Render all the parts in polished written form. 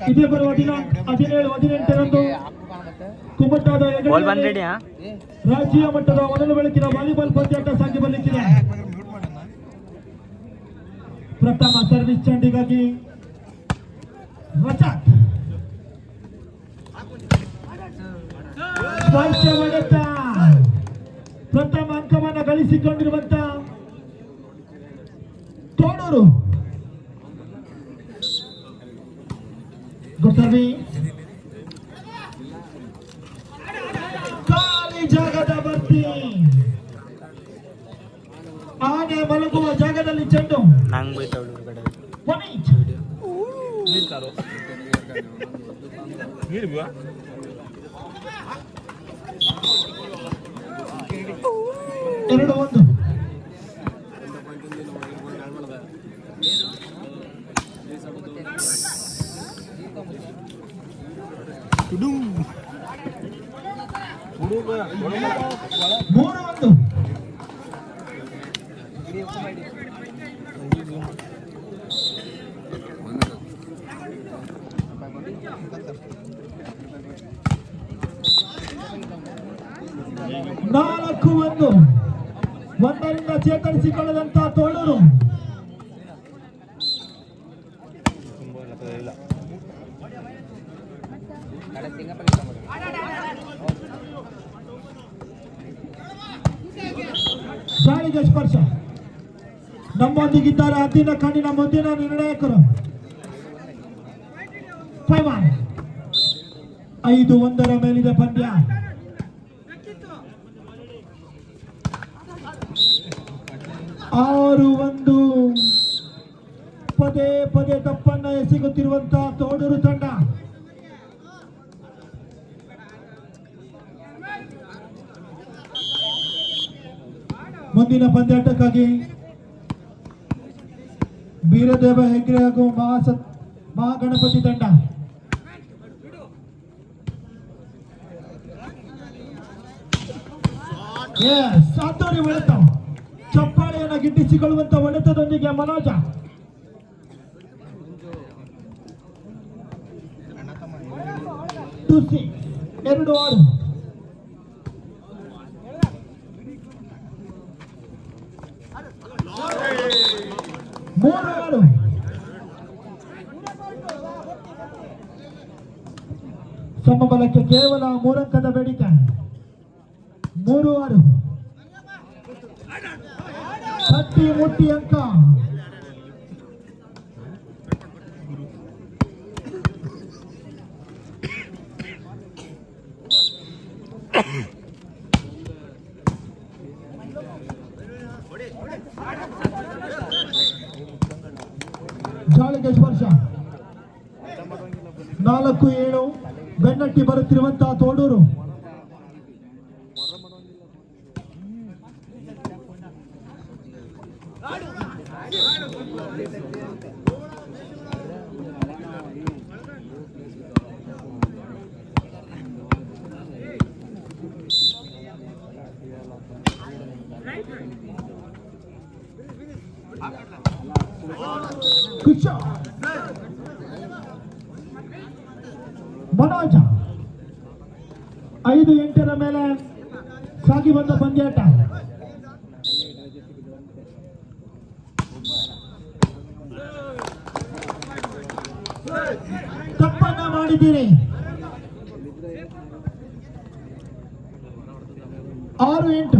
ಇದೇ ಬರುವ ದಿನ 17-18ರಂದು ಕುಮಟಾದ ರಾಜ್ಯ ಮಟ್ಟದ ಒಣಲು ಬೆಳಕಿನ ವಾಲಿಬಾಲ್ ಪಂದ್ಯಾಟ ಸಾಗಿ ಬರಲಿಕ್ಕಿದೆ. ಪ್ರಥಮ ಸರ್ವಿಸ್ ಚಂಡಿಗಾಗಿ ರಜಾಕ್ ಸ್ಪರ್ಶ ಮಾಡುತ್ತಾ ಪ್ರಥಮ ಅಂಕವನ್ನು ಗಳಿಸಿಕೊಂಡಿರುವಂತ ತೋಡೂರು ಗುಟ್ಟವಿ ಖಾಲಿ ಜಾಗದ ಭರ್ತಿ ಆನೆ ಮಲಗುವ ಜಾಗದಲ್ಲಿ ಚೆಂಡು ಎರಡು ಒಂದು ಮೂರು ಒಂದು ನಾಲ್ಕು ಒಂದು ಒಂದರಿಂದ ಚೇತರಿಸಿಕೊಳ್ಳದಂತ ತೋಳೂರು ಶಾಳಿಗೆ ಸ್ಪರ್ಶ. ನಮ್ಮೊಂದಿಗಿದ್ದಾರೆ ಹದ್ದಿನ ಕಣ್ಣಿನ ಮುಂದಿನ ನಿರ್ಣಾಯಕರು 5-1 ಮೇಲಿದೆ ಪಂದ್ಯ. ಆರು ಒಂದು ಪದೇ ಪದೇ ತಪ್ಪನ್ನ ಎಸಗುತ್ತಿರುವಂತಹ ತೋಡೂರು ತಂಡ. ಮುಂದಿನ ಪಂದ್ಯಾಟಕ್ಕಾಗಿ ಬೀರದೇವ ಹೆಗ್ರೆ ಹಾಗೂ ಮಹಾಗಣಪತಿ ತಂಡ ಸಾತೋರಿ ಹೊಡೆತ ಚಪ್ಪಾಳೆಯನ್ನು ಗಿಟ್ಟಿಸಿಕೊಳ್ಳುವಂತ ಹೊಡೆತದೊಂದಿಗೆ ಮನೋಜ ತುಸಿ 2-6 3-6 ಸಮಬಲಕ್ಕೆ ಕೇವಲ 3 ಅಂಕದ ಬೇಡಿಕೆ. 3-6 ತಟ್ಟಿ ಮುಟ್ಟಿ ಅಂಕ. ಜಾಳಿಗೆ ಸ್ಪರ್ಶ. 4-7 ಬೆನ್ನಟ್ಟಿ ಬರುತ್ತಿರುವಂತಹ ತೋಡೂರು. ಮನೋಜ 5-8 ಮೇಲೆ ಸಾಗಿ ಬಂದ ಪಂದ್ಯಾಟ. ತಪ್ಪನ್ನ ಮಾಡಿದ್ದೀರಿ. 6-8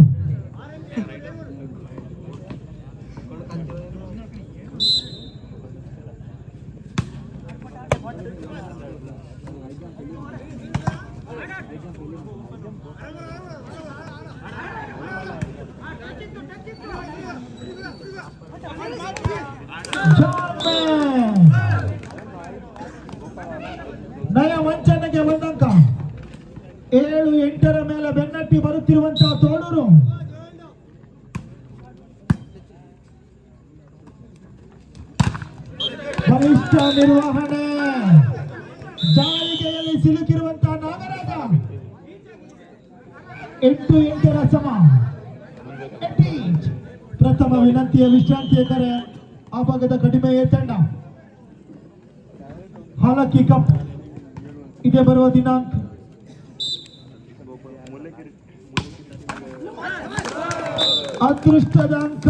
ನಯ ವಂಚನೆಗೆ 1 ಅಂಕ. 7-8 ಮೇಲೆ ಬೆನ್ನಟ್ಟಿ ಬರುತ್ತಿರುವಂತಹ ತೋಡೂರು. ಬಲಿಷ್ಠ ನಿರ್ವಹಣೆ. ಜಾಳಿಗೆಯಲ್ಲಿ ಸಿಲುಕಿರುವಂತಹ ನಾಗರಾಜ. 8-8 ಸಮ. ಪ್ರಥಮ ವಿನಂತಿಯ ವಿಶ್ರಾಂತಿಯ ಕರೆ ಆ ಭಾಗದ ಕಡಿಮೆ ತಂಡ. ಹಾಲಕ್ಕಿ ಕಪ್ ಇದೇ ಬರುವ ದಿನಾಂಕ ಅದೃಷ್ಟದ ಅಂಕ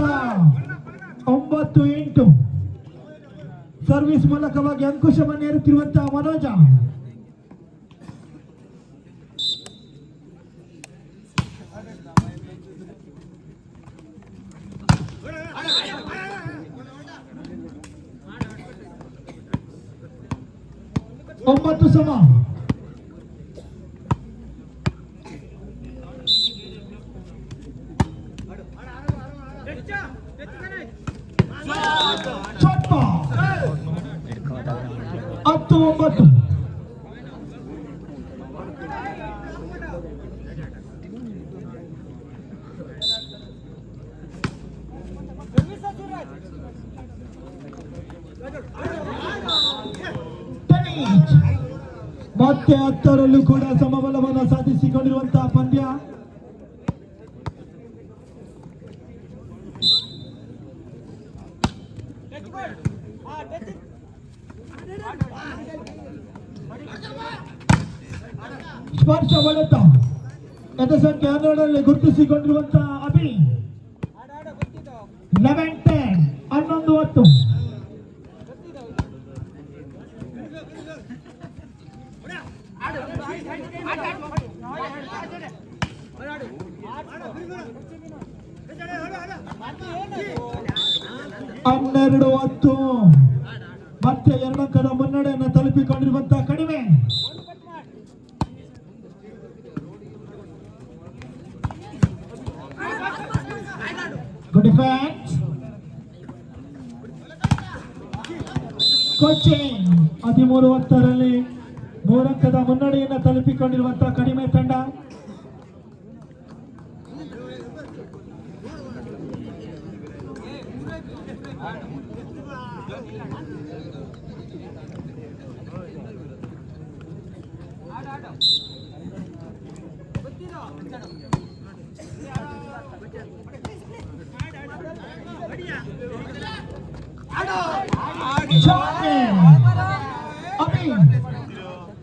9-8 ಸರ್ವಿಸ್ ಮೂಲಕವಾಗಿ ಅಂಕುಶವನ್ನು ಏರುತ್ತಿರುವಂತಹ ಮನೋಜ. ಒಂಬತ್ತು ಸಮ. ಚೊಟ್ಟ 10-9. ಮತ್ತೆ 10ರಲ್ಲೂ ಕೂಡ ಸಮಬಲವನ್ನು ಸಾಧಿಸಿಕೊಂಡಿರುವಂತಹ ಪಂದ್ಯ. ಸ್ಪರ್ಶ ಹೊಡೆತ ಎದ ಸಂಖ್ಯೆ 12ರಲ್ಲಿ ಗುರುತಿಸಿಕೊಂಡಿರುವಂತಹ ಅಭಿ 11-10 11-10. ಹನ್ನೆರಡು 10 ಮತ್ತೆ 2 ಅಂಕದ ಮುನ್ನಡೆಯನ್ನು ತಲುಪಿಕೊಂಡಿರುವಂತಹ ಕಡಿಮೆ. Good defence. ಕೋಚಿಂಗ್ 13-10ರಲ್ಲಿ 3 ಅಂಕದ ಮುನ್ನಡೆಯನ್ನು ತಲುಪಿಕೊಂಡಿರುವಂತಹ ಕಡಿಮೆ ತಂಡ.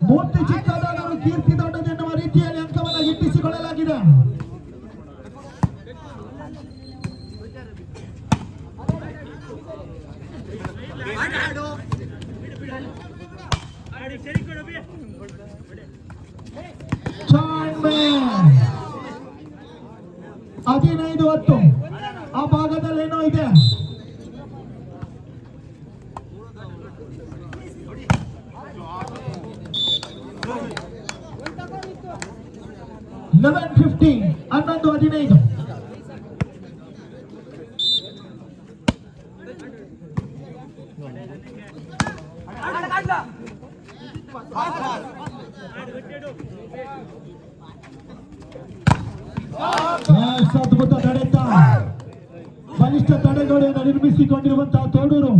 ಮೂರ್ತಿ ಚಿಕ್ಕದಾದರೂ ಕೀರ್ತಿ ದೊಡ್ಡದೆನ್ನುವ ರೀತಿಯಲ್ಲಿ ಅಂಕವನ್ನು ಗಿಟ್ಟಿಸಿಕೊಳ್ಳಲಾಗಿದೆ. ಹದಿನೈದು 10 ಆ ಭಾಗದಲ್ಲಿ ಏನೋ ಇದೆ. ಲೆವೆನ್ 15 11-15. ಅದ್ಭುತ ತಡೆತ ಬಲಿಷ್ಠ ತಡೆಗೋಡೆಯನ್ನು ನಿರ್ಮಿಸಿಕೊಂಡಿರುವಂತಹ ತೋಡೂರು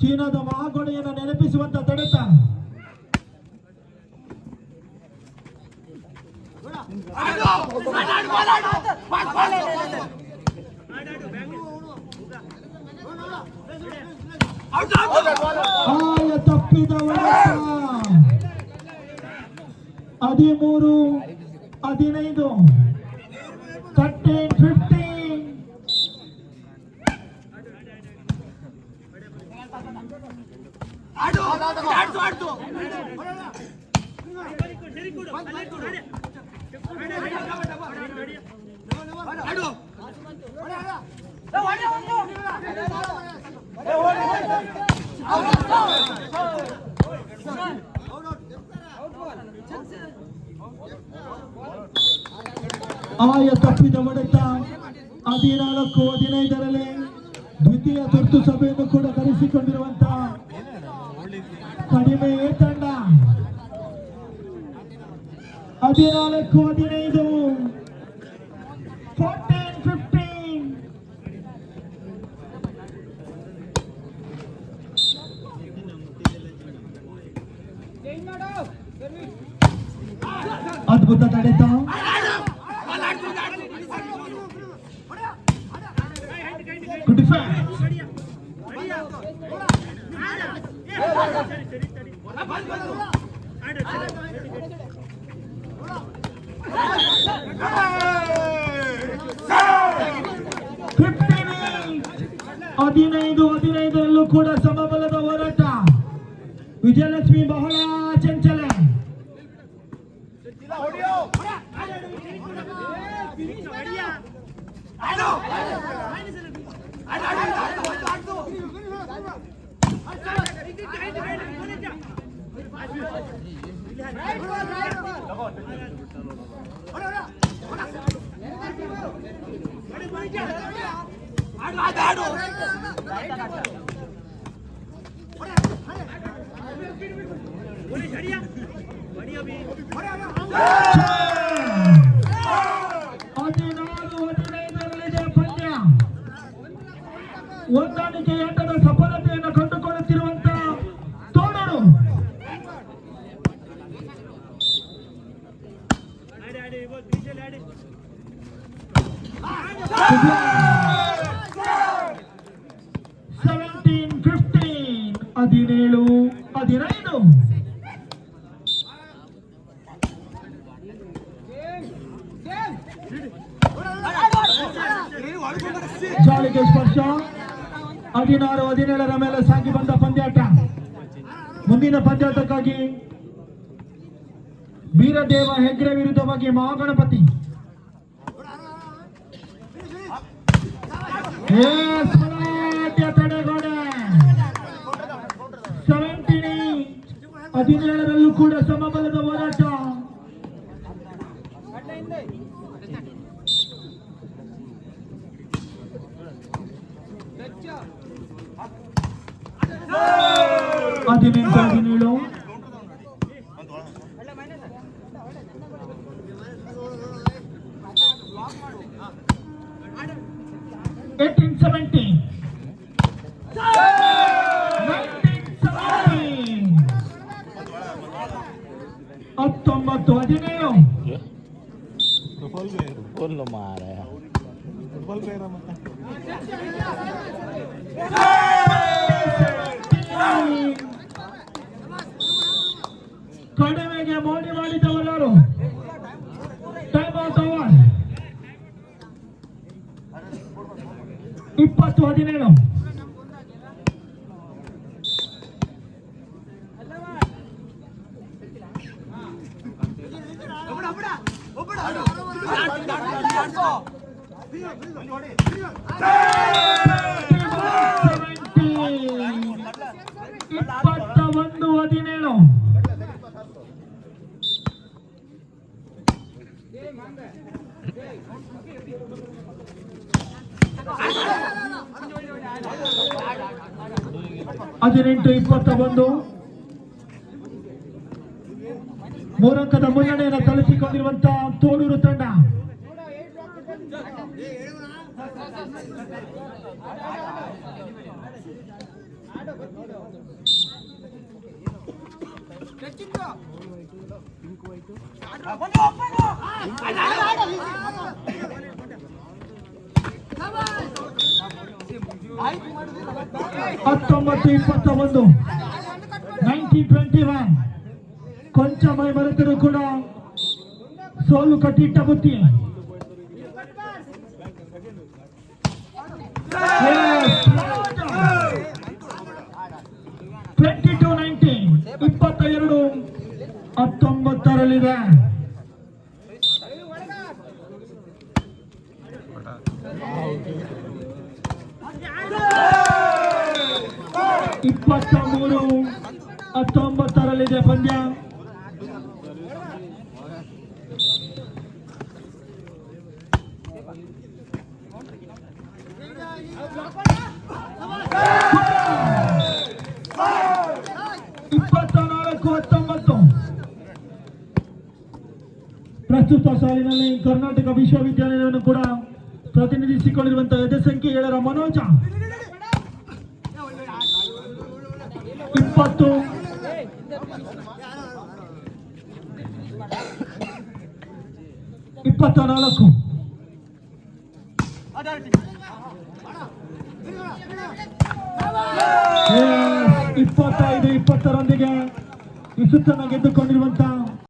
ಚೀನಾದ ಮಹಾಗೋಡೆಯನ್ನು ನೆನಪಿಸುವಂತಹ ತಡೆತ. ಆಯ ತಪ್ಪಿದ 13-15 13-15. ಆಯ ತಪ್ಪಿದ ಹೊಡೆತ 14-15ರಲ್ಲಿ ದ್ವಿತೀಯ ತುರ್ತು ಸಭೆಯನ್ನು ಕೂಡ ಕರೆಸಿಕೊಂಡಿರುವಂತಹ ಕಡಿಮೆ ತಂಡ. 14-15 14-15. ಅದ್ಭುತ ತಡೆತ. Good defense. ಹದಿನೈದರಲ್ಲೂ ಕೂಡ ಸಮಬಲದ ಹೋರಾಟ. ವಿಜಯಲಕ್ಷ್ಮಿ ಬಹಳ ಚಂಚಲ. ಹೊಂದಾಣಿಕೆ ಆಟದ ಸಫಲತೆಯನ್ನು ಕಂಡುಕೊಳ್ಳುತ್ತಿರುವಂತ ತೋಡರು. ಹದಿನೇಳು 15. ಜಾಲಿಗೆ ಸ್ಪರ್ಶ. 16-17 ಮೇಲೆ ಸಾಗಿ ಬಂದ ಪಂದ್ಯಾಟ. ಮುಂದಿನ ಪಂದ್ಯಾಟಕ್ಕಾಗಿ ಬೀರದೇವ ಹೆಗ್ರೆ ವಿರುದ್ಧವಾಗಿ ಮಹಾಗಣಪತಿ. ತಡೆಗೋಡೆ 17ರಲ್ಲೂ ಕೂಡ ಸಮಬಲದ ಹೋರಾಟ. ಹದಿನೆಂಟು 18-17. 19-17. ಕಡಿಮೆಗೆ ಮೋಡಿ ಮಾಡಿದವರರು. Time out over. 20-17. ಹದಿನೆಂಟು 21. 3 ಅಂಕದ ಮುನ್ನಡೆಯನ್ನು ತಲುಪಿಕೊಂಡಿರುವಂತಹ ತೋಳೂರು ತಂಡ. ಹತ್ತೊಂಬತ್ತು 21. 19-21. ಕೊಂಚ ಮೈ ಮರೆತರೂ ಕೂಡ ಸೋಲು ಕಟ್ಟಿಟ್ಟ ಬುತ್ತಿ. 22-19. 22-19 23-19 ಪಂದ್ಯ. ಪ್ರಸ್ತುತ ಸಾಲಿನಲ್ಲಿ ಕರ್ನಾಟಕ ವಿಶ್ವವಿದ್ಯಾಲಯವನ್ನು ಕೂಡ ಪ್ರತಿನಿಧಿಸಿಕೊಂಡಿರುವಂತಹ ಎದೆ ಸಂಖ್ಯೆ 7ರ ಮನೋಜ 20 24. 24 25-20 ರೊಂದಿಗೆ ಈ ಸುತ್ತನ್ನು ಗೆದ್ದುಕೊಂಡಿರುವಂತ